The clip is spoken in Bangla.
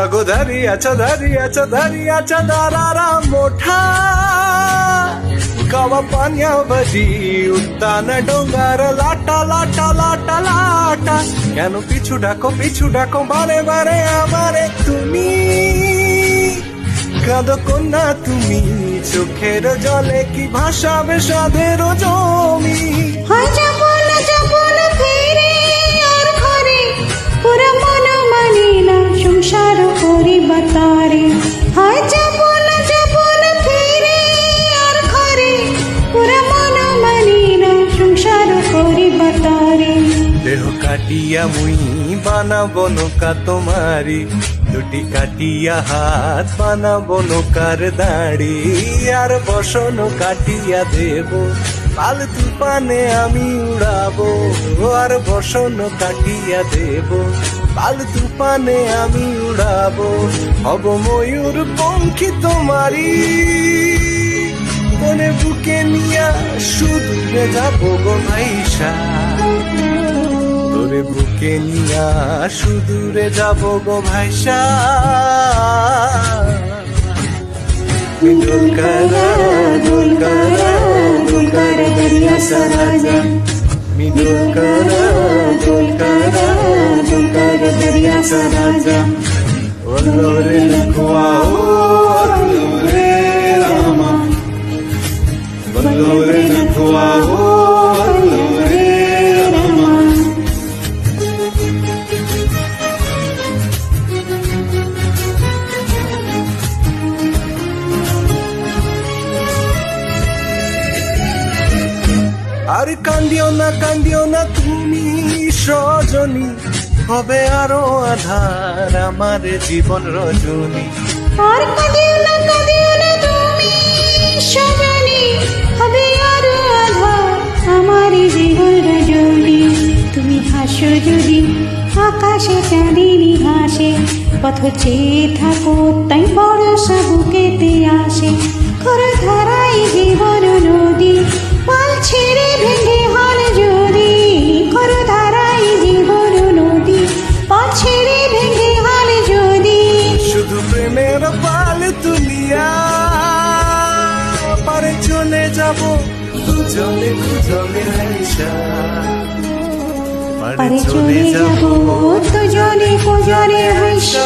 गो धरियाचा दारारा मोठा गावा पाण्यावरी उठताना डोंगर लाटा लाटा लाटा लाटा কেন পিছু ডাকো বারে বারে আমারে তুমি কাঁদো কন্যা তুমি চোখের জলে কি ভাসাবে সাধের জমি হয় যাব না ফিরে আর ঘরে পুরা মন মানে না সংসার করি বাতারে হয় যাব না ফিরে আর ঘরে পুরা মন মানে না সংসার করি বাতারে দেহ কাটিয়া মুই বানাবো নৌকা তোমারি দুটি কাটিয়া হাত বানাবো নৌকার দাড়ি আর বসনো কাটিয়া দেব পাল তুফানে আমি উড়াবো আর বসনো কাটিয়া দেব পাল তুফানে আমি উড়াবো হব ময়ূর পঙ্খী তোমারি মনে বুকে নিয়া সুদূরে যাবো গো ভাইসা তোরে বুকে নিয়া সুদূরে যাবো গো ভাইসা দুলকারা দুলকারা দুলকারা দরিয়া সারাজা দুলকারা দুলকারা দুলকারা দরিয়া সারাজা ওরে লখওয়া ওরে রামা ওরে লখওয়া ওরে রামা আর কান্দিও না তুমি সজনী হবে আরো আধার আমার জীবন রজনী আর কাঁদিও না তুমি সজনী হবে আরো আধার আমার জীবন রজনী তুমি হাসো যদি আকাশে চাঁদিনী হাসে পথ চেয়ে থাকো তাই বর্ষা বুকেতে আসে খর ধারাই জীবন নদী পাল ছেড়ে ভেঙে হল যদি খর ধারাই জীবন নদী পাল ছেড়ে ভেঙে হল যদি শুধু প্রেমের পাল তুলিয়া পারে চলে যাব দুজনে হাইসা পারে চলে যাব দুজনে হাইসা